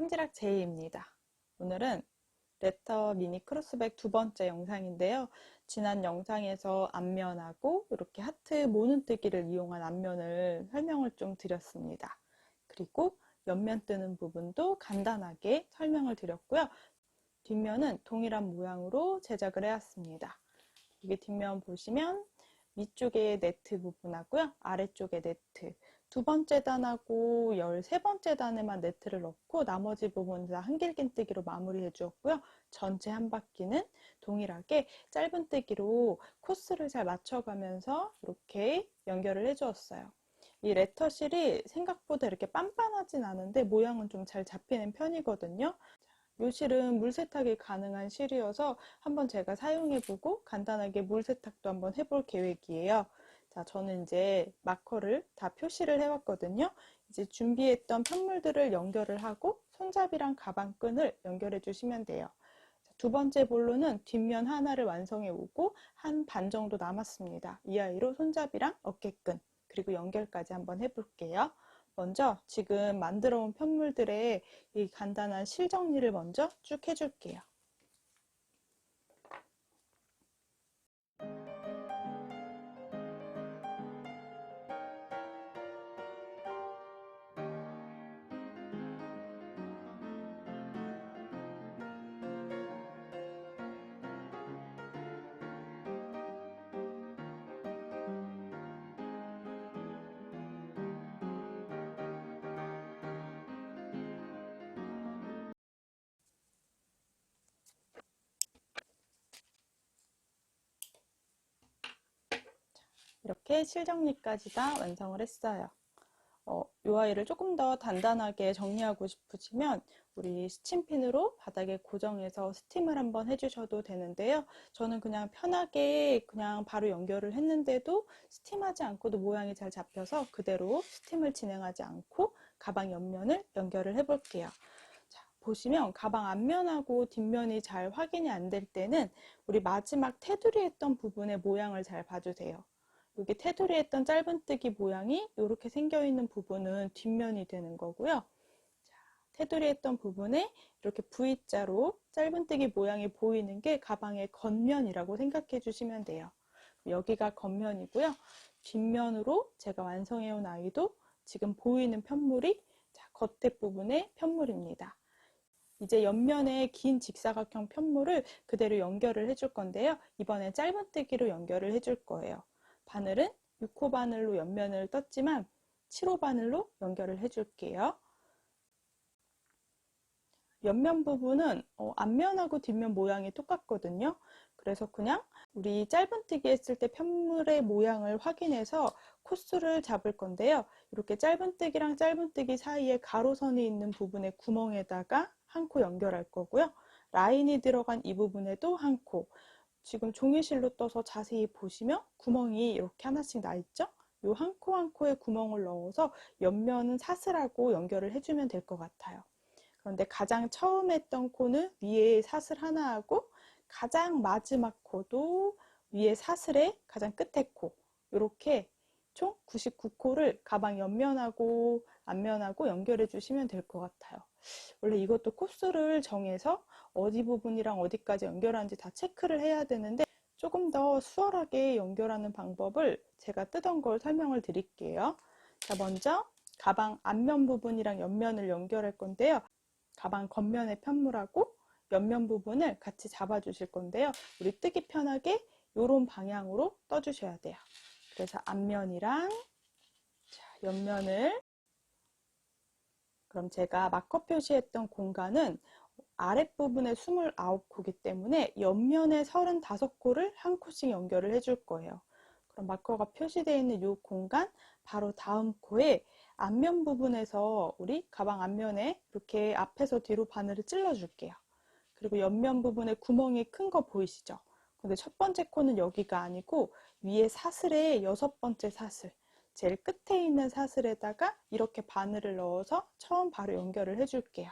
꼼지락 제이입니다. 오늘은 레터 미니 크로스백 두 번째 영상인데요. 지난 영상에서 앞면하고 이렇게 하트 모눈뜨기를 이용한 앞면을 설명을 좀 드렸습니다. 그리고 옆면 뜨는 부분도 간단하게 설명을 드렸고요. 뒷면은 동일한 모양으로 제작을 해왔습니다. 여기 뒷면 보시면 위쪽에 네트 부분하고요, 아래쪽에 네트, 두 번째 단하고 13번째 단에만 네트를 넣고 나머지 부분은 다 한길긴뜨기로 마무리해 주었고요. 전체 한 바퀴는 동일하게 짧은뜨기로 코스를 잘 맞춰가면서 이렇게 연결을 해 주었어요. 이 레터실이 생각보다 이렇게 빤빤하진 않은데 모양은 좀 잘 잡히는 편이거든요. 이 실은 물 세탁이 가능한 실이어서 한번 제가 사용해보고 간단하게 물 세탁도 한번 해볼 계획이에요. 자, 저는 이제 마커를 다 표시를 해왔거든요. 이제 준비했던 편물들을 연결을 하고 손잡이랑 가방끈을 연결해 주시면 돼요. 자, 두 번째 볼로는 뒷면 하나를 완성해 오고 한 반 정도 남았습니다. 이 아이로 손잡이랑 어깨끈 그리고 연결까지 한번 해볼게요. 먼저 지금 만들어 온 편물들의 이 간단한 실 정리를 먼저 쭉 해줄게요. 이렇게 실 정리까지 다 완성을 했어요. 이 아이를 조금 더 단단하게 정리하고 싶으시면 우리 스팀핀으로 바닥에 고정해서 스팀을 한번 해주셔도 되는데요. 저는 그냥 편하게 그냥 바로 연결을 했는데도 스팀하지 않고도 모양이 잘 잡혀서 그대로 스팀을 진행하지 않고 가방 옆면을 연결을 해볼게요. 자, 보시면 가방 앞면하고 뒷면이 잘 확인이 안 될 때는 우리 마지막 테두리 했던 부분의 모양을 잘 봐주세요. 여기 테두리 했던 짧은뜨기 모양이 이렇게 생겨있는 부분은 뒷면이 되는 거고요. 자, 테두리 했던 부분에 이렇게 V자로 짧은뜨기 모양이 보이는 게 가방의 겉면이라고 생각해 주시면 돼요. 여기가 겉면이고요. 뒷면으로 제가 완성해 온 아이도 지금 보이는 편물이 겉에 부분의 편물입니다. 이제 옆면에 긴 직사각형 편물을 그대로 연결을 해줄 건데요. 이번엔 짧은뜨기로 연결을 해줄 거예요. 바늘은 6호 바늘로 옆면을 떴지만 7호 바늘로 연결을 해줄게요. 옆면 부분은 앞면하고 뒷면 모양이 똑같거든요. 그래서 그냥 우리 짧은뜨기 했을 때 편물의 모양을 확인해서 코스를 잡을 건데요. 이렇게 짧은뜨기랑 짧은뜨기 사이에 가로선이 있는 부분의 구멍에다가 한 코 연결할 거고요. 라인이 들어간 이 부분에도 한 코. 지금 종이실로 떠서 자세히 보시면 구멍이 이렇게 하나씩 나 있죠? 이 한 코 한 코에 구멍을 넣어서 옆면은 사슬하고 연결을 해주면 될 것 같아요. 그런데 가장 처음 했던 코는 위에 사슬 하나 하고 가장 마지막 코도 위에 사슬에 가장 끝에 코, 이렇게 총 99코를 가방 옆면하고 앞면하고 연결해 주시면 될 것 같아요. 원래 이것도 코스를 정해서 어디 부분이랑 어디까지 연결하는지 다 체크를 해야 되는데 조금 더 수월하게 연결하는 방법을 제가 뜨던 걸 설명을 드릴게요. 자, 먼저 가방 앞면 부분이랑 옆면을 연결할 건데요. 가방 겉면의 편물하고 옆면 부분을 같이 잡아 주실 건데요. 우리 뜨기 편하게 이런 방향으로 떠 주셔야 돼요. 그래서 앞면이랑 옆면을, 그럼 제가 마커 표시했던 공간은 아랫부분에 29코이기 때문에 옆면에 35코를 한 코씩 연결을 해줄 거예요. 그럼 마커가 표시되어 있는 이 공간 바로 다음 코에 앞면 부분에서 우리 가방 앞면에 이렇게 앞에서 뒤로 바늘을 찔러 줄게요. 그리고 옆면 부분에 구멍이 큰 거 보이시죠? 근데 첫 번째 코는 여기가 아니고 위에 사슬에 6번째 사슬, 제일 끝에 있는 사슬에다가 이렇게 바늘을 넣어서 처음 바로 연결을 해줄게요.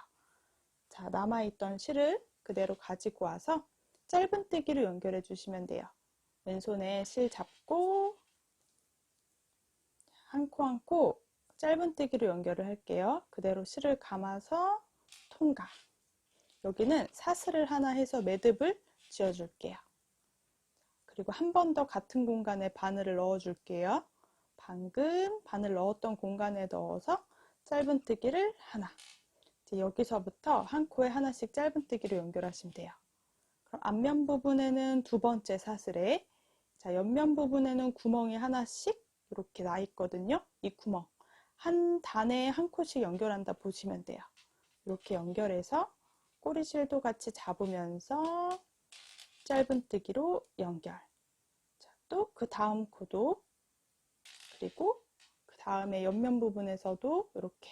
자, 남아있던 실을 그대로 가지고 와서 짧은뜨기로 연결해 주시면 돼요. 왼손에 실 잡고 한 코 한 코 짧은뜨기로 연결을 할게요. 그대로 실을 감아서 통과. 여기는 사슬을 하나 해서 매듭을 지어 줄게요. 그리고 한 번 더 같은 공간에 바늘을 넣어 줄게요. 방금 바늘 넣었던 공간에 넣어서 짧은뜨기를 하나. 이제 여기서부터 한 코에 하나씩 짧은뜨기로 연결하시면 돼요. 그럼 앞면 부분에는 두 번째 사슬에, 자, 옆면 부분에는 구멍이 하나씩 이렇게 나 있거든요. 이 구멍 한 단에 한 코씩 연결한다 보시면 돼요. 이렇게 연결해서 꼬리실도 같이 잡으면서 짧은뜨기로 연결. 또 그 다음 코도, 그리고 그 다음에 옆면 부분에서도 이렇게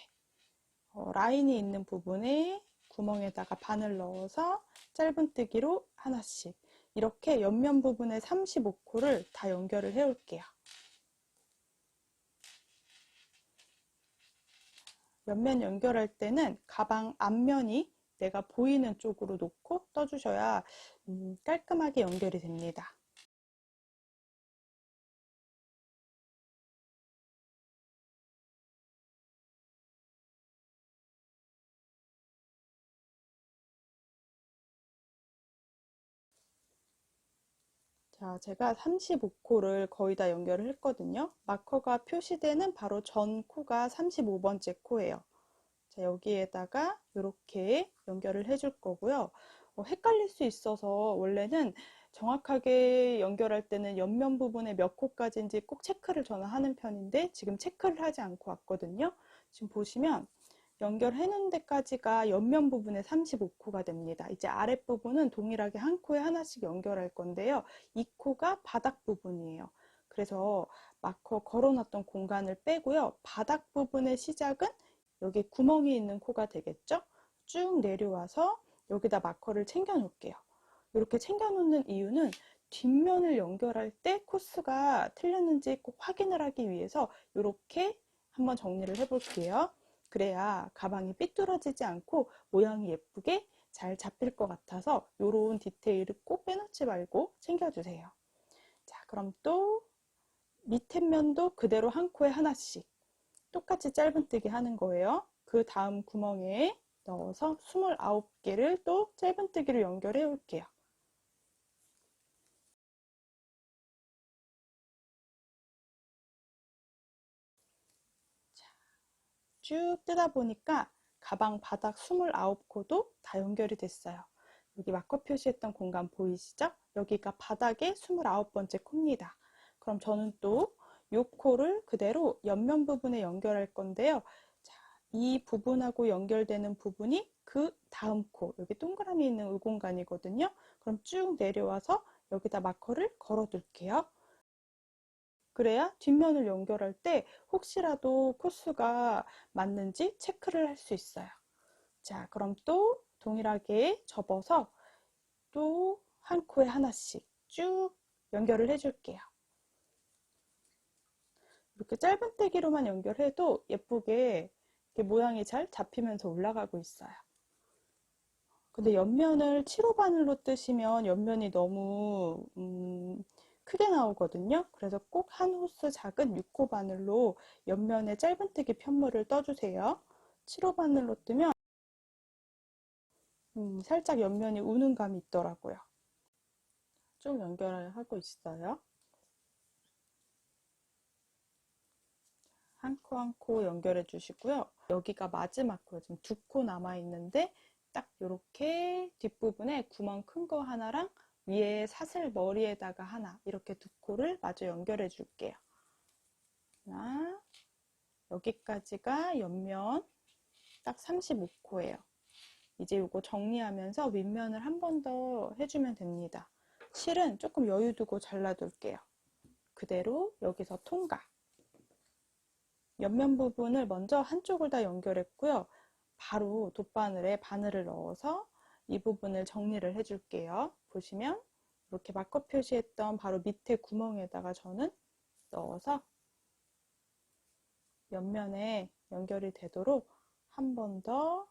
라인이 있는 부분에 구멍에다가 바늘 넣어서 짧은뜨기로 하나씩, 이렇게 옆면 부분에 35코를 다 연결을 해 올게요. 옆면 연결할 때는 가방 앞면이 내가 보이는 쪽으로 놓고 떠주셔야 깔끔하게 연결이 됩니다. 자, 제가 35코를 거의 다 연결을 했거든요. 마커가 표시되는 바로 전 코가 35번째 코예요. 자, 여기에다가 이렇게 연결을 해줄 거고요. 헷갈릴 수 있어서 원래는 정확하게 연결할 때는 옆면 부분에 몇 코까지인지 꼭 체크를 저는 하는 편인데 지금 체크를 하지 않고 왔거든요. 지금 보시면 연결해 놓은 데까지가 옆면 부분에 35코가 됩니다. 이제 아랫부분은 동일하게 한 코에 하나씩 연결할 건데요. 이 코가 바닥 부분이에요. 그래서 마커 걸어놨던 공간을 빼고요. 바닥 부분의 시작은 여기 구멍이 있는 코가 되겠죠? 쭉 내려와서 여기다 마커를 챙겨 놓을게요. 이렇게 챙겨 놓는 이유는 뒷면을 연결할 때 코스가 틀렸는지 꼭 확인을 하기 위해서 이렇게 한번 정리를 해 볼게요. 그래야 가방이 삐뚤어지지 않고 모양이 예쁘게 잘 잡힐 것 같아서 이런 디테일을 꼭 빼놓지 말고 챙겨주세요. 자, 그럼 또 밑에 면도 그대로 한 코에 하나씩 똑같이 짧은뜨기 하는 거예요. 그 다음 구멍에 넣어서 29개를 또 짧은뜨기로 연결해 올게요. 쭉 뜨다 보니까 가방 바닥 29코도 다 연결이 됐어요. 여기 마커 표시했던 공간 보이시죠? 여기가 바닥의 29번째 코입니다. 그럼 저는 또 이 코를 그대로 옆면 부분에 연결할 건데요. 자, 이 부분하고 연결되는 부분이 그 다음 코, 여기 동그라미 있는 이 공간이거든요. 그럼 쭉 내려와서 여기다 마커를 걸어 둘게요. 그래야 뒷면을 연결할 때 혹시라도 코스가 맞는지 체크를 할 수 있어요. 자, 그럼 또 동일하게 접어서 또 한 코에 하나씩 쭉 연결을 해줄게요. 이렇게 짧은뜨기로만 연결해도 예쁘게 모양이 잘 잡히면서 올라가고 있어요. 근데 옆면을 7호 바늘로 뜨시면 옆면이 너무 크게 나오거든요. 그래서 꼭 한 호스 작은 6호 바늘로 옆면에 짧은뜨기 편물을 떠주세요. 7호 바늘로 뜨면 살짝 옆면이 우는 감이 있더라고요. 쭉 연결을 하고 있어요. 한 코 한 코 연결해 주시고요. 여기가 마지막 코예요. 지금 두 코 남아 있는데 딱 이렇게 뒷부분에 구멍 큰 거 하나랑 위에 사슬 머리에다가 하나, 이렇게 두 코를 마저 연결해 줄게요. 하나, 여기까지가 옆면 딱 35코예요. 이제 이거 정리하면서 윗면을 한 번 더 해주면 됩니다. 실은 조금 여유 두고 잘라둘게요. 그대로 여기서 통과. 옆면 부분을 먼저 한쪽을 다 연결했고요. 바로 돗바늘에 바늘을 넣어서 이 부분을 정리를 해줄게요. 보시면 이렇게 마커 표시했던 바로 밑에 구멍에다가 저는 넣어서 옆면에 연결이 되도록 한 번 더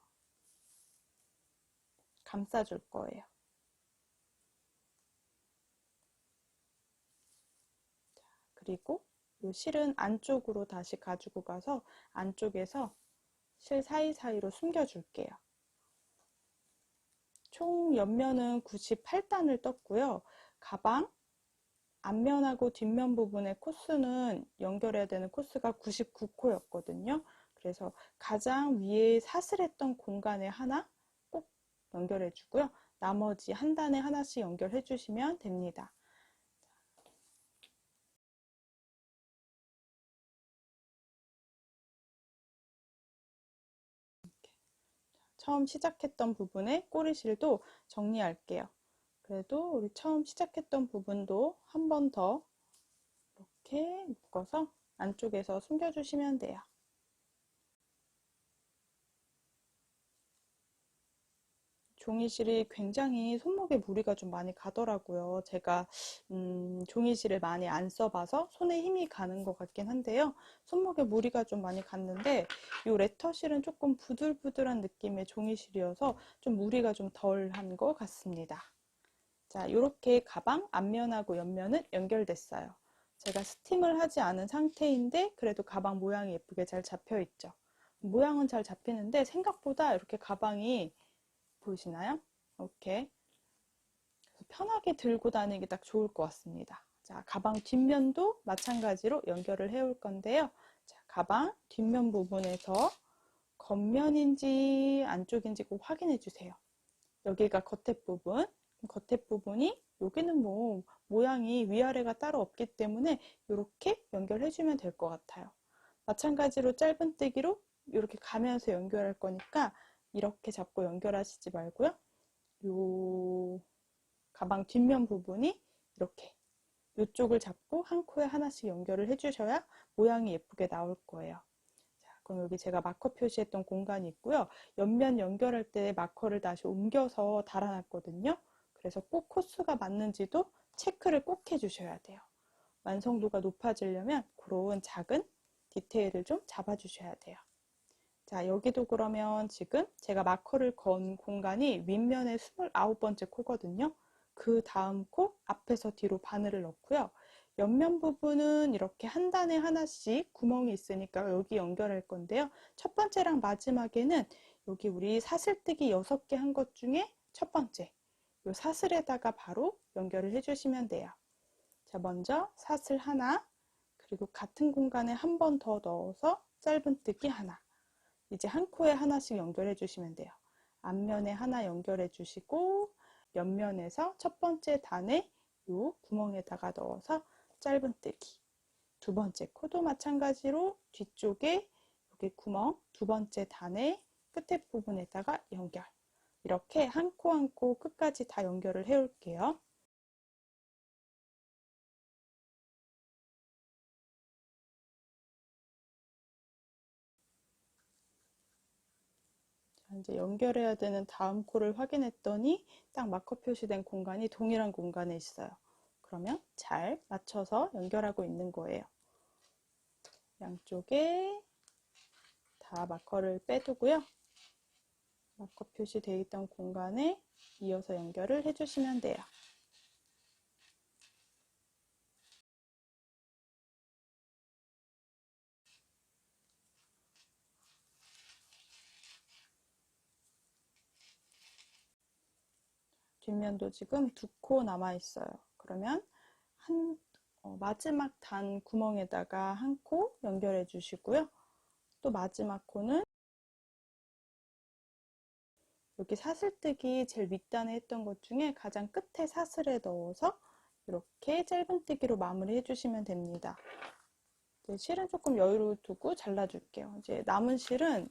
감싸줄 거예요. 그리고 이 실은 안쪽으로 다시 가지고 가서 안쪽에서 실 사이사이로 숨겨줄게요. 총 옆면은 98단을 떴고요. 가방 앞면하고 뒷면 부분의 코스는 연결해야 되는 코스가 99코였거든요. 그래서 가장 위에 사슬했던 공간에 하나 꼭 연결해 주고요. 나머지 한 단에 하나씩 연결해 주시면 됩니다. 처음 시작했던 부분의 꼬리실도 정리할게요. 그래도 우리 처음 시작했던 부분도 한 번 더 이렇게 묶어서 안쪽에서 숨겨주시면 돼요. 종이실이 굉장히 손목에 무리가 좀 많이 가더라고요. 제가 종이실을 많이 안 써봐서 손에 힘이 가는 것 같긴 한데요. 손목에 무리가 좀 많이 갔는데 이 레터실은 조금 부들부들한 느낌의 종이실이어서 좀 무리가 좀 덜한 것 같습니다. 자, 이렇게 가방 앞면하고 옆면은 연결됐어요. 제가 스팀을 하지 않은 상태인데 그래도 가방 모양이 예쁘게 잘 잡혀 있죠. 모양은 잘 잡히는데 생각보다 이렇게 가방이 보이시나요? 이렇게 편하게 들고 다니기 딱 좋을 것 같습니다. 자, 가방 뒷면도 마찬가지로 연결을 해올 건데요. 자, 가방 뒷면 부분에서 겉면인지 안쪽인지 꼭 확인해 주세요. 여기가 겉에 부분, 겉에 부분이 여기는 뭐 모양이 위아래가 따로 없기 때문에 이렇게 연결해 주면 될 것 같아요. 마찬가지로 짧은뜨기로 이렇게 가면서 연결할 거니까 이렇게 잡고 연결하시지 말고요. 요 가방 뒷면 부분이 이렇게 이쪽을 잡고 한 코에 하나씩 연결을 해주셔야 모양이 예쁘게 나올 거예요. 자, 그럼 여기 제가 마커 표시했던 공간이 있고요. 옆면 연결할 때 마커를 다시 옮겨서 달아놨거든요. 그래서 꼭 코스가 맞는지도 체크를 꼭 해주셔야 돼요. 완성도가 높아지려면 그런 작은 디테일을 좀 잡아주셔야 돼요. 자, 여기도 그러면 지금 제가 마커를 건 공간이 윗면의 29번째 코거든요. 그 다음 코 앞에서 뒤로 바늘을 넣고요. 옆면 부분은 이렇게 한 단에 하나씩 구멍이 있으니까 여기 연결할 건데요. 첫 번째랑 마지막에는 여기 우리 사슬뜨기 6개 한 것 중에 첫 번째 이 사슬에다가 바로 연결을 해주시면 돼요. 자, 먼저 사슬 하나, 그리고 같은 공간에 한 번 더 넣어서 짧은뜨기 하나. 이제 한 코에 하나씩 연결해 주시면 돼요. 앞면에 하나 연결해 주시고 옆면에서 첫 번째 단에 이 구멍에다가 넣어서 짧은뜨기. 두 번째 코도 마찬가지로 뒤쪽에 여기 구멍 두 번째 단에 끝에 부분에다가 연결. 이렇게 한 코 한 코 끝까지 다 연결을 해 올게요. 이제 연결해야 되는 다음 코를 확인했더니 딱 마커 표시된 공간이 동일한 공간에 있어요. 그러면 잘 맞춰서 연결하고 있는 거예요. 양쪽에 다 마커를 빼두고요. 마커 표시되어 있던 공간에 이어서 연결을 해주시면 돼요. 뒷면도 지금 2코 남아 있어요. 그러면 마지막 단 구멍에다가 한 코 연결해 주시고요. 또 마지막 코는 여기 사슬뜨기 제일 밑단에 했던 것 중에 가장 끝에 사슬에 넣어서 이렇게 짧은뜨기로 마무리 해주시면 됩니다. 이제 실은 조금 여유를 두고 잘라줄게요. 이제 남은 실은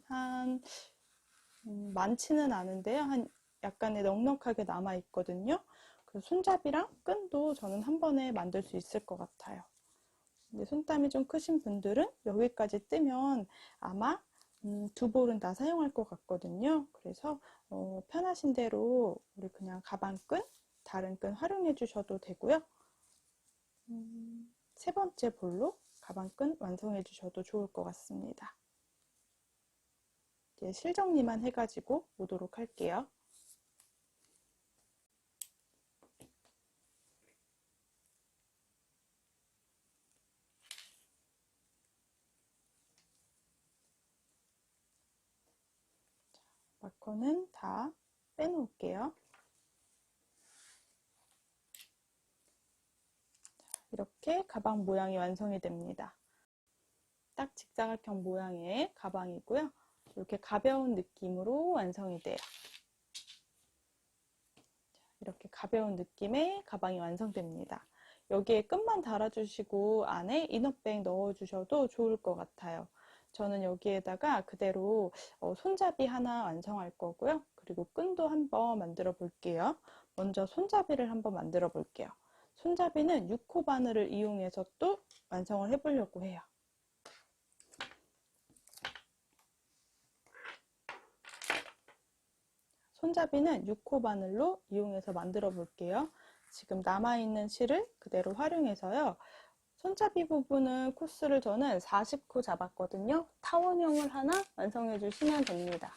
많지는 않은데요. 한 약간의 넉넉하게 남아 있거든요. 그래서 손잡이랑 끈도 저는 한 번에 만들 수 있을 것 같아요. 근데 손땀이 좀 크신 분들은 여기까지 뜨면 아마 두 볼은 다 사용할 것 같거든요. 그래서 편하신 대로 우리 그냥 가방끈, 다른 끈 활용해 주셔도 되고요. 세 번째 볼로 가방끈 완성해 주셔도 좋을 것 같습니다. 이제 실정리만 해가지고 오도록 할게요. 마커는 다 빼놓을게요. 이렇게 가방 모양이 완성이 됩니다. 딱 직사각형 모양의 가방이고요. 이렇게 가벼운 느낌으로 완성이 돼요. 이렇게 가벼운 느낌의 가방이 완성됩니다. 여기에 끈만 달아주시고 안에 이너백 넣어주셔도 좋을 것 같아요. 저는 여기에다가 그대로 손잡이 하나 완성할 거고요. 그리고 끈도 한번 만들어 볼게요. 먼저 손잡이를 한번 만들어 볼게요. 손잡이는 6호 바늘을 이용해서 또 완성을 해보려고 해요. 손잡이는 6호 바늘로 이용해서 만들어 볼게요. 지금 남아있는 실을 그대로 활용해서요. 손잡이 부분은 코스를 저는 40코 잡았거든요. 타원형을 하나 완성해 주시면 됩니다.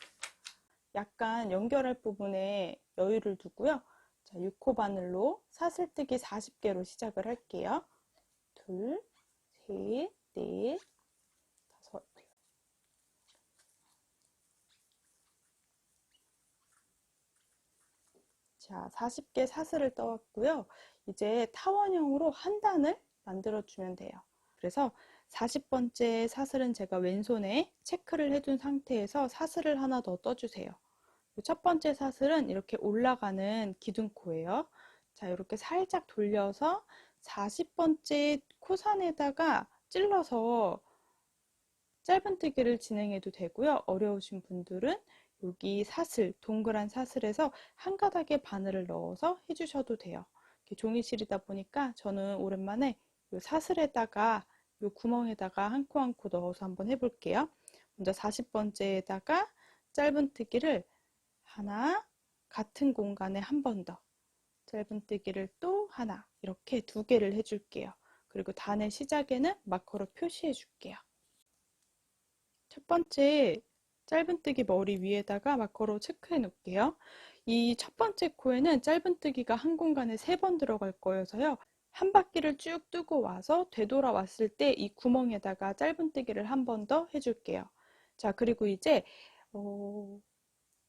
약간 연결할 부분에 여유를 두고요. 자, 6호 바늘로 사슬뜨기 40개로 시작을 할게요. 둘, 셋, 넷, 다섯. 자, 40개 사슬을 떠왔고요. 이제 타원형으로 한 단을 만들어주면 돼요. 그래서 40번째 사슬은 제가 왼손에 체크를 해둔 상태에서 사슬을 하나 더 떠주세요. 첫 번째 사슬은 이렇게 올라가는 기둥코예요. 자, 이렇게 살짝 돌려서 40번째 코산에다가 찔러서 짧은뜨기를 진행해도 되고요. 어려우신 분들은 여기 사슬, 동그란 사슬에서 한 가닥의 바늘을 넣어서 해주셔도 돼요. 종이실이다 보니까 저는 오랜만에 이 사슬에다가 이 구멍에다가 한 코 한 코 넣어서 한번 해볼게요. 먼저 40번째에다가 짧은뜨기를 하나, 같은 공간에 한 번 더, 짧은뜨기를 또 하나, 이렇게 두 개를 해줄게요. 그리고 단의 시작에는 마커로 표시해 줄게요. 첫 번째 짧은뜨기 머리 위에다가 마커로 체크해 놓을게요. 이 첫 번째 코에는 짧은뜨기가 한 공간에 3번 들어갈 거여서요. 한 바퀴를 쭉 뜨고 와서 되돌아왔을 때 이 구멍에다가 짧은뜨기를 한 번 더 해줄게요. 자, 그리고 이제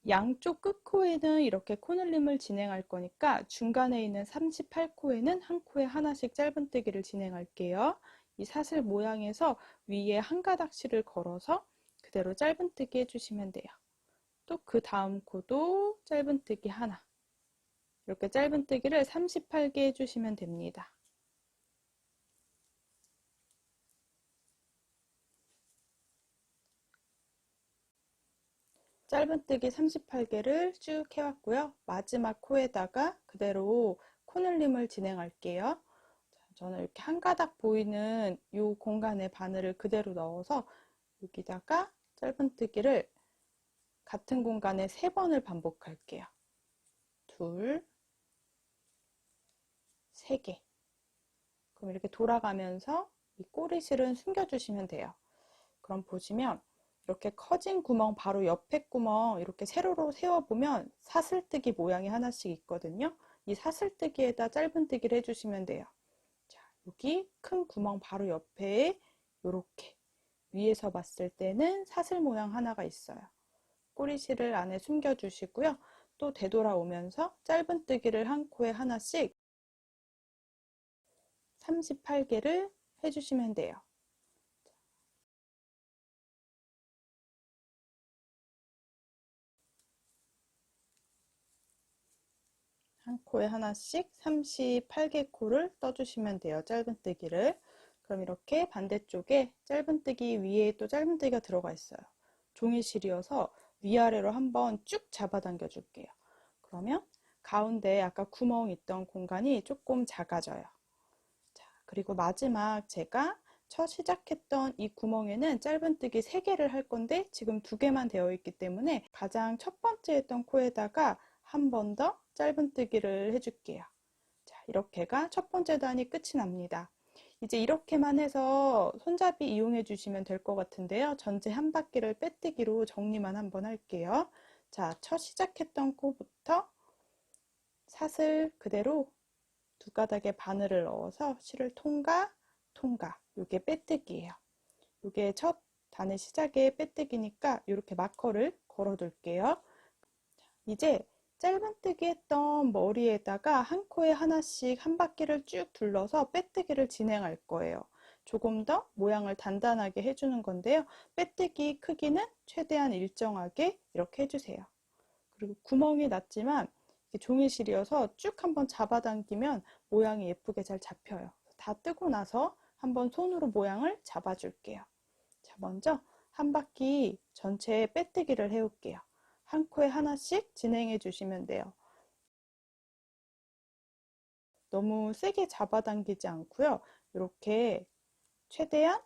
양쪽 끝코에는 이렇게 코늘림을 진행할 거니까 중간에 있는 38코에는 한 코에 하나씩 짧은뜨기를 진행할게요. 이 사슬 모양에서 위에 한 가닥씩을 걸어서 그대로 짧은뜨기 해주시면 돼요. 또 그 다음 코도 짧은뜨기 하나, 이렇게 짧은뜨기를 38개 해주시면 됩니다. 짧은뜨기 38개를 쭉 해왔고요. 마지막 코에다가 그대로 코늘림을 진행할게요. 저는 이렇게 한 가닥 보이는 이 공간에 바늘을 그대로 넣어서 여기다가 짧은뜨기를 같은 공간에 3번을 반복할게요. 둘, 3개. 그럼 이렇게 돌아가면서 이 꼬리실은 숨겨주시면 돼요. 그럼 보시면 이렇게 커진 구멍 바로 옆에 구멍 이렇게 세로로 세워보면 사슬뜨기 모양이 하나씩 있거든요. 이 사슬뜨기에다 짧은뜨기를 해주시면 돼요. 자, 여기 큰 구멍 바로 옆에 이렇게 위에서 봤을 때는 사슬 모양 하나가 있어요. 꼬리실을 안에 숨겨주시고요. 또 되돌아오면서 짧은뜨기를 한 코에 하나씩 38개를 해주시면 돼요. 한 코에 하나씩 38개 코를 떠주시면 돼요. 짧은뜨기를. 그럼 이렇게 반대쪽에 짧은뜨기 위에 또 짧은뜨기가 들어가 있어요. 종이실이어서 위아래로 한번 쭉 잡아당겨 줄게요. 그러면 가운데 아까 구멍 있던 공간이 조금 작아져요. 자, 그리고 마지막 제가 첫 시작했던 이 구멍에는 짧은뜨기 3개를 할 건데 지금 2개만 되어 있기 때문에 가장 첫 번째 했던 코에다가 한 번 더 짧은뜨기를 해줄게요. 자, 이렇게가 첫 번째 단이 끝이 납니다. 이제 이렇게만 해서 손잡이 이용해 주시면 될 것 같은데요. 전체 한 바퀴를 빼뜨기로 정리만 한번 할게요. 자, 첫 시작했던 코부터 사슬 그대로 두 가닥에 바늘을 넣어서 실을 통과, 통과. 이게 빼뜨기예요. 이게 첫 단의 시작에 빼뜨기니까 이렇게 마커를 걸어 둘게요. 이제 짧은뜨기 했던 머리에다가 한 코에 하나씩 한 바퀴를 쭉 둘러서 빼뜨기를 진행할 거예요. 조금 더 모양을 단단하게 해주는 건데요. 빼뜨기 크기는 최대한 일정하게 이렇게 해주세요. 그리고 구멍이 났지만 종이실이어서 쭉 한번 잡아당기면 모양이 예쁘게 잘 잡혀요. 다 뜨고 나서 한번 손으로 모양을 잡아줄게요. 자, 먼저 한 바퀴 전체에 빼뜨기를 해올게요. 한 코에 하나씩 진행해 주시면 돼요. 너무 세게 잡아당기지 않고요. 이렇게 최대한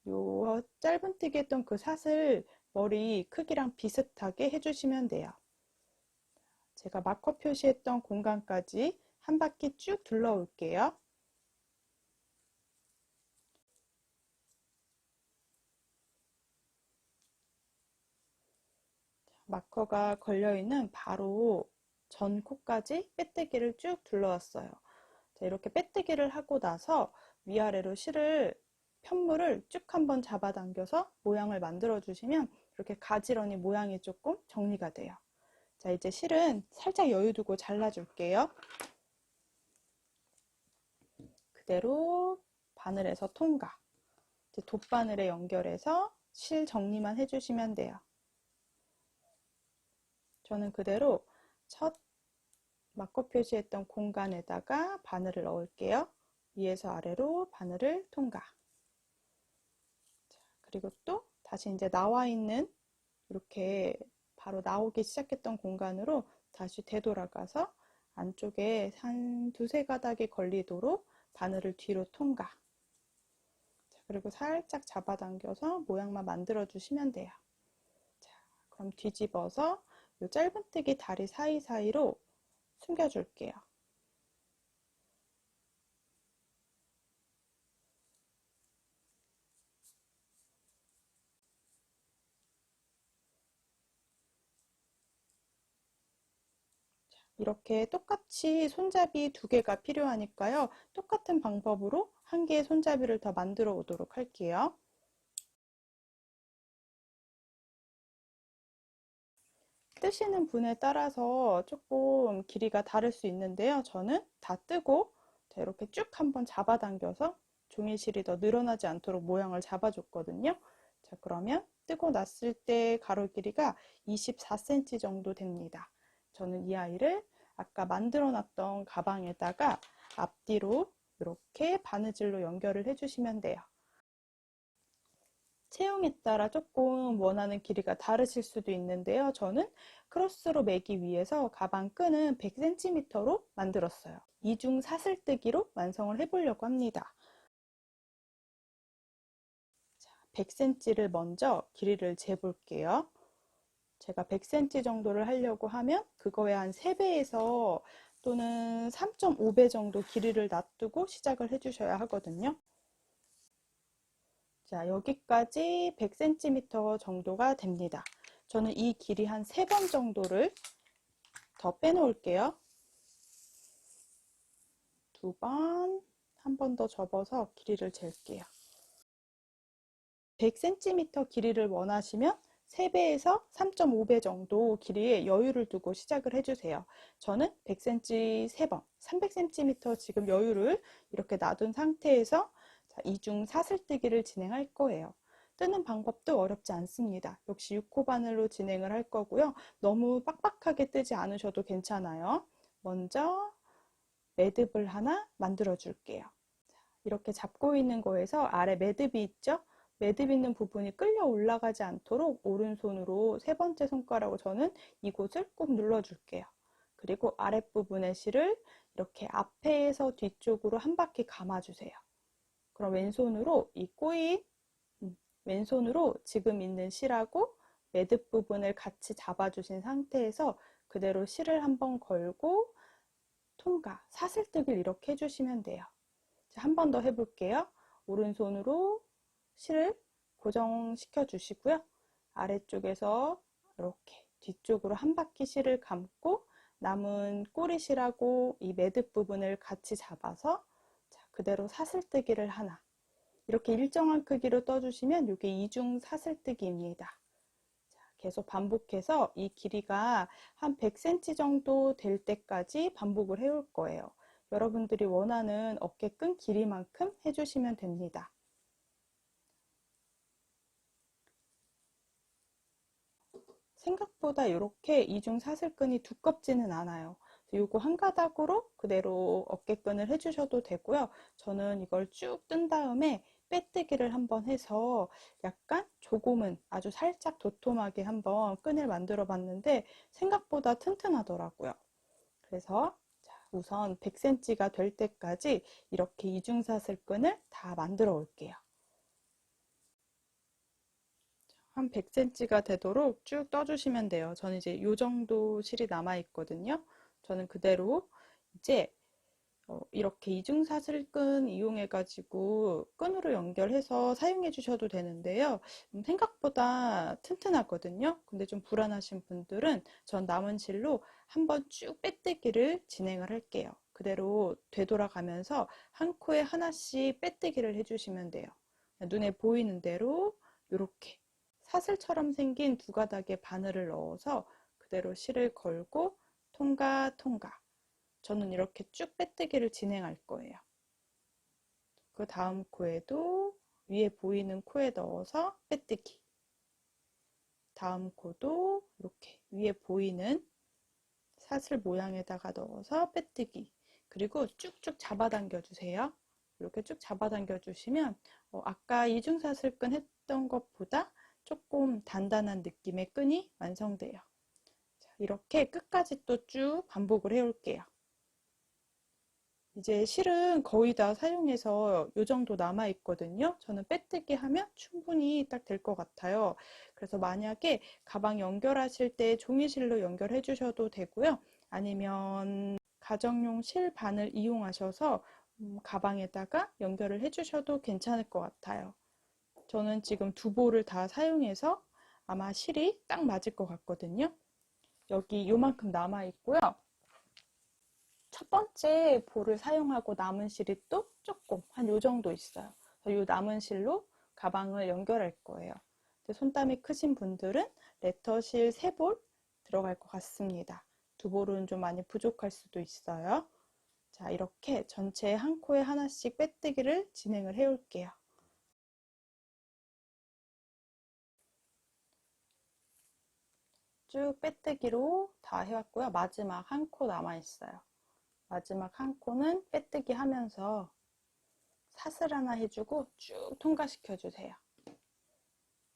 요 짧은뜨기 했던 그 사슬 머리 크기랑 비슷하게 해주시면 돼요. 제가 마커 표시했던 공간까지 한 바퀴 쭉 둘러올게요. 마커가 걸려있는 바로 전 코까지 빼뜨기를 쭉 둘러왔어요. 자, 이렇게 빼뜨기를 하고 나서 위아래로 편물을 쭉 한번 잡아당겨서 모양을 만들어 주시면 이렇게 가지런히 모양이 조금 정리가 돼요. 자, 이제 실은 살짝 여유 두고 잘라줄게요. 그대로 바늘에서 통과. 이제 돗바늘에 연결해서 실 정리만 해주시면 돼요. 저는 그대로 첫 마커 표시했던 공간에다가 바늘을 넣을게요. 위에서 아래로 바늘을 통과. 자, 그리고 또 다시 이제 나와 있는 이렇게 바로 나오기 시작했던 공간으로 다시 되돌아가서 안쪽에 한 두세 가닥이 걸리도록 바늘을 뒤로 통과. 자, 그리고 살짝 잡아당겨서 모양만 만들어 주시면 돼요. 자, 그럼 뒤집어서 이 짧은뜨기 다리 사이사이로 숨겨줄게요. 이렇게 똑같이 손잡이 두 개가 필요하니까요. 똑같은 방법으로 한 개의 손잡이를 더 만들어 오도록 할게요. 뜨시는 분에 따라서 조금 길이가 다를 수 있는데요. 저는 다 뜨고 이렇게 쭉 한번 잡아당겨서 종이실이 더 늘어나지 않도록 모양을 잡아줬거든요. 자, 그러면 뜨고 났을 때 가로 길이가 24cm 정도 됩니다. 저는 이 아이를 아까 만들어 놨던 가방에다가 앞뒤로 이렇게 바느질로 연결을 해주시면 돼요. 체형에 따라 조금 원하는 길이가 다르실 수도 있는데요. 저는 크로스로 매기 위해서 가방 끈은 100cm로 만들었어요. 이중 사슬뜨기로 완성을 해보려고 합니다. 100cm를 먼저 길이를 재볼게요. 제가 100cm 정도를 하려고 하면 그거의 한 3배에서 또는 3.5배 정도 길이를 놔두고 시작을 해주셔야 하거든요. 자, 여기까지 100cm 정도가 됩니다. 저는 이 길이 한 3번 정도를 더 빼놓을게요. 2번, 한 번 더 접어서 길이를 잴게요. 100cm 길이를 원하시면 3배에서 3.5배 정도 길이의 여유를 두고 시작을 해주세요. 저는 100cm 3번, 300cm 지금 여유를 이렇게 놔둔 상태에서 이중 사슬뜨기를 진행할 거예요. 뜨는 방법도 어렵지 않습니다. 역시 6호 바늘로 진행을 할 거고요. 너무 빡빡하게 뜨지 않으셔도 괜찮아요. 먼저 매듭을 하나 만들어 줄게요. 이렇게 잡고 있는 거에서 아래 매듭이 있죠? 매듭 있는 부분이 끌려 올라가지 않도록 오른손으로 3번째 손가락으로 저는 이곳을 꾹 눌러줄게요. 그리고 아랫부분의 실을 이렇게 앞에서 뒤쪽으로 한 바퀴 감아주세요. 그럼 왼손으로 이 꼬인 왼손으로 지금 있는 실하고 매듭 부분을 같이 잡아주신 상태에서 그대로 실을 한번 걸고 통과, 사슬뜨기를 이렇게 해주시면 돼요. 한 번 더 해볼게요. 오른손으로 실을 고정시켜 주시고요. 아래쪽에서 이렇게 뒤쪽으로 한 바퀴 실을 감고 남은 꼬리실하고 이 매듭 부분을 같이 잡아서 그대로 사슬뜨기를 하나. 이렇게 일정한 크기로 떠주시면 이게 이중 사슬뜨기입니다. 계속 반복해서 이 길이가 한 100cm 정도 될 때까지 반복을 해올 거예요. 여러분들이 원하는 어깨끈 길이만큼 해주시면 됩니다. 생각보다 이렇게 이중 사슬끈이 두껍지는 않아요. 요거 한 가닥으로 그대로 어깨끈을 해주셔도 되고요. 저는 이걸 쭉 뜬 다음에 빼뜨기를 한번 해서 약간 조금은 아주 살짝 도톰하게 한번 끈을 만들어 봤는데 생각보다 튼튼하더라고요. 그래서 우선 100cm가 될 때까지 이렇게 이중사슬끈을 다 만들어 올게요. 한 100cm가 되도록 쭉 떠주시면 돼요. 저는 이제 이 정도 실이 남아 있거든요. 저는 그대로 이제 이렇게 이중사슬끈 이용해 가지고 끈으로 연결해서 사용해 주셔도 되는데요. 생각보다 튼튼하거든요. 근데 좀 불안하신 분들은 전 남은 실로 한번 쭉 빼뜨기를 진행을 할게요. 그대로 되돌아가면서 한 코에 하나씩 빼뜨기를 해주시면 돼요. 눈에 보이는 대로 이렇게 사슬처럼 생긴 두 가닥의 바늘을 넣어서 그대로 실을 걸고 통과 통과. 저는 이렇게 쭉 빼뜨기를 진행할 거예요. 그 다음 코에도 위에 보이는 코에 넣어서 빼뜨기. 다음 코도 이렇게 위에 보이는 사슬 모양에다가 넣어서 빼뜨기. 그리고 쭉쭉 잡아당겨 주세요. 이렇게 쭉 잡아당겨 주시면 아까 이중사슬끈 했던 것보다 조금 단단한 느낌의 끈이 완성돼요. 자, 이렇게 끝까지 또 쭉 반복을 해 올게요. 이제 실은 거의 다 사용해서 이 정도 남아 있거든요. 저는 빼뜨기 하면 충분히 딱 될 것 같아요. 그래서 만약에 가방 연결하실 때 종이실로 연결해 주셔도 되고요. 아니면 가정용 실 바늘 이용하셔서 가방에다가 연결을 해 주셔도 괜찮을 것 같아요. 저는 지금 두 볼을 다 사용해서 아마 실이 딱 맞을 것 같거든요. 여기 요만큼 남아 있고요. 첫 번째 볼을 사용하고 남은 실이 또 조금 한 요 정도 있어요. 이 남은 실로 가방을 연결할 거예요. 손땀이 크신 분들은 레터실 3볼 들어갈 것 같습니다. 2볼은 좀 많이 부족할 수도 있어요. 자, 이렇게 전체 한 코에 하나씩 빼뜨기를 진행을 해 올게요. 쭉 빼뜨기로 다 해왔고요. 마지막 한 코 남아 있어요. 마지막 한 코는 빼뜨기 하면서 사슬 하나 해주고 쭉 통과시켜 주세요.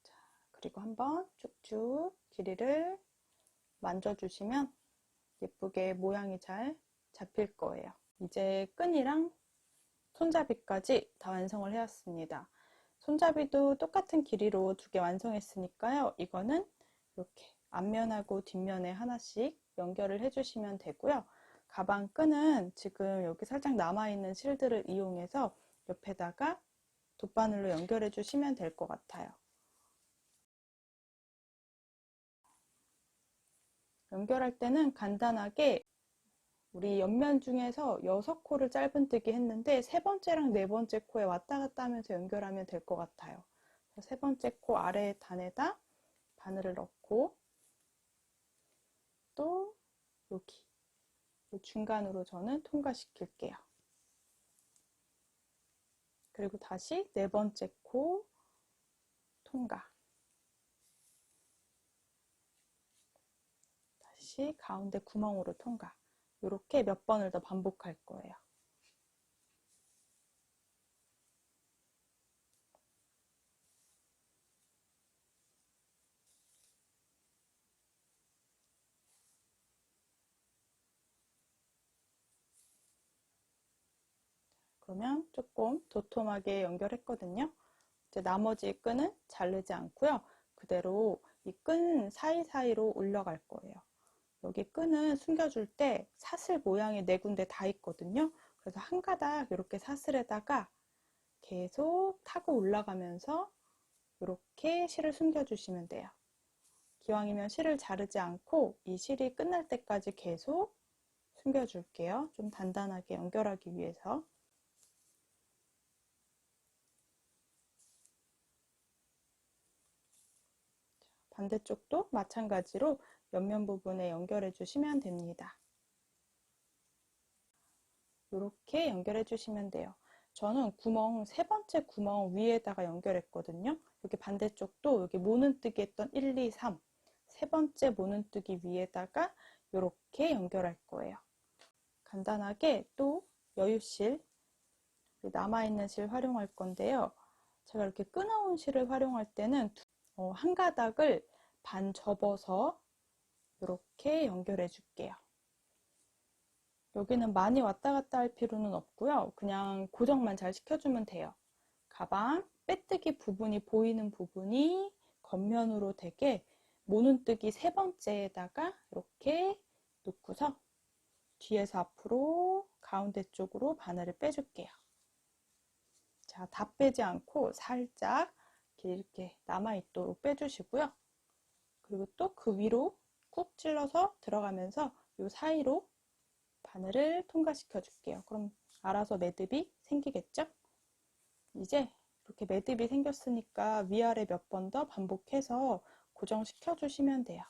자, 그리고 한번 쭉쭉 길이를 만져주시면 예쁘게 모양이 잘 잡힐 거예요. 이제 끈이랑 손잡이까지 다 완성을 해왔습니다. 손잡이도 똑같은 길이로 2개 완성했으니까요. 이거는 이렇게 앞면하고 뒷면에 하나씩 연결을 해주시면 되고요. 가방 끈은 지금 여기 살짝 남아있는 실들을 이용해서 옆에다가 돗바늘로 연결해 주시면 될 것 같아요. 연결할 때는 간단하게 우리 옆면 중에서 6코를 짧은뜨기 했는데 3번째랑 4번째 코에 왔다 갔다 하면서 연결하면 될 것 같아요. 3번째 코 아래 단에다 바늘을 넣고 또 여기 중간으로 저는 통과시킬게요. 그리고 다시 4번째 코 통과. 다시 가운데 구멍으로 통과. 이렇게 몇 번을 더 반복할 거예요. 그러면 조금 도톰하게 연결했거든요. 이제 나머지 끈은 자르지 않고요. 그대로 이 끈 사이사이로 올려갈 거예요. 여기 끈을 숨겨줄 때 사슬 모양이 4군데 다 있거든요. 그래서 한 가닥 이렇게 사슬에다가 계속 타고 올라가면서 이렇게 실을 숨겨주시면 돼요. 기왕이면 실을 자르지 않고 이 실이 끝날 때까지 계속 숨겨줄게요. 좀 단단하게 연결하기 위해서. 반대쪽도 마찬가지로 옆면 부분에 연결해 주시면 됩니다. 이렇게 연결해 주시면 돼요. 저는 세 번째 구멍 위에다가 연결했거든요. 여기 반대쪽도 여기 모눈뜨기 했던 1, 2, 3, 세 번째 모눈뜨기 위에다가 이렇게 연결할 거예요. 간단하게 또 여유실, 남아있는 실 활용할 건데요. 제가 이렇게 끊어온 실을 활용할 때는 한 가닥을 반 접어서 이렇게 연결해 줄게요. 여기는 많이 왔다 갔다 할 필요는 없고요. 그냥 고정만 잘 시켜주면 돼요. 가방 빼뜨기 부분이 보이는 부분이 겉면으로 되게 모눈뜨기 세 번째에다가 이렇게 놓고서 뒤에서 앞으로 가운데 쪽으로 바늘을 빼줄게요. 자, 다 빼지 않고 살짝 이렇게 남아있도록 빼주시고요. 그리고 또 그 위로 꾹 찔러서 들어가면서 이 사이로 바늘을 통과시켜 줄게요. 그럼 알아서 매듭이 생기겠죠? 이제 이렇게 매듭이 생겼으니까 위아래 몇 번 더 반복해서 고정시켜 주시면 돼요.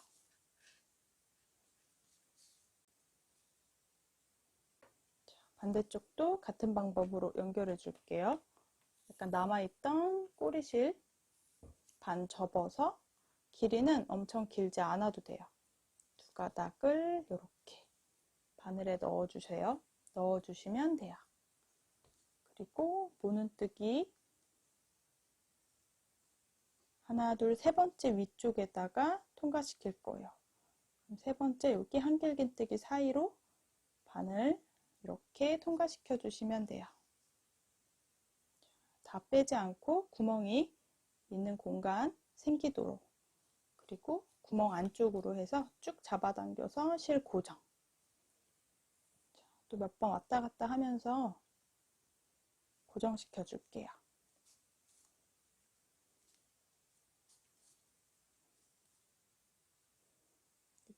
자, 반대쪽도 같은 방법으로 연결해 줄게요. 약간 남아있던 꼬리실 반 접어서 길이는 엄청 길지 않아도 돼요. 두 가닥을 이렇게 바늘에 넣어주세요. 넣어주시면 돼요. 그리고 모눈뜨기 하나, 둘, 세 번째 위쪽에다가 통과시킬 거예요. 그럼 세 번째 여기 한길긴뜨기 사이로 바늘 이렇게 통과시켜 주시면 돼요. 다 빼지 않고 구멍이 있는 공간 생기도록, 그리고 구멍 안쪽으로 해서 쭉 잡아당겨서 실 고정. 또 몇 번 왔다 갔다 하면서 고정시켜 줄게요.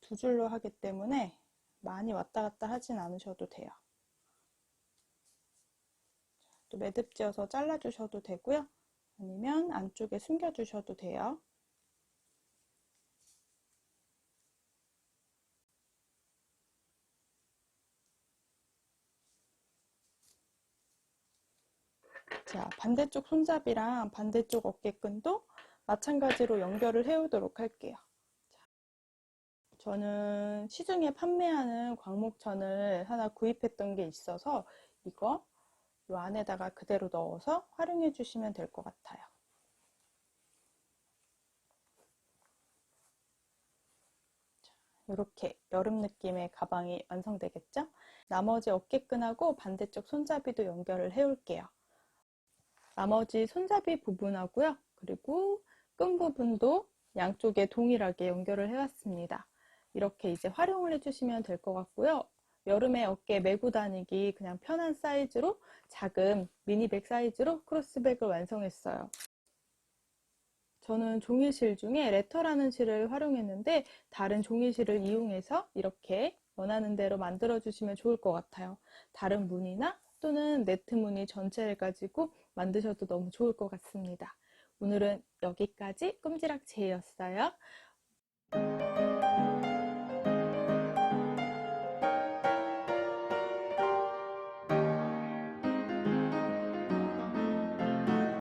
두 줄로 하기 때문에 많이 왔다 갔다 하진 않으셔도 돼요. 또 매듭 지어서 잘라 주셔도 되고요. 아니면 안쪽에 숨겨 주셔도 돼요. 자, 반대쪽 손잡이랑 반대쪽 어깨끈도 마찬가지로 연결을 해오도록 할게요. 자, 저는 시중에 판매하는 광목천을 하나 구입했던 게 있어서 이거 이 안에다가 그대로 넣어서 활용해 주시면 될 것 같아요. 자, 이렇게 여름 느낌의 가방이 완성되겠죠? 나머지 어깨끈하고 반대쪽 손잡이도 연결을 해올게요. 나머지 손잡이 부분하고요. 그리고 끈 부분도 양쪽에 동일하게 연결을 해왔습니다. 이렇게 이제 활용을 해주시면 될 것 같고요. 여름에 어깨에 메고 다니기 그냥 편한 사이즈로 작은 미니백 사이즈로 크로스백을 완성했어요. 저는 종이실 중에 레터라는 실을 활용했는데 다른 종이실을 이용해서 이렇게 원하는 대로 만들어 주시면 좋을 것 같아요. 다른 무늬나 또는 네트 무늬 전체를 가지고 만드셔도 너무 좋을 것 같습니다. 오늘은 여기까지 꼼지락지혜였어요.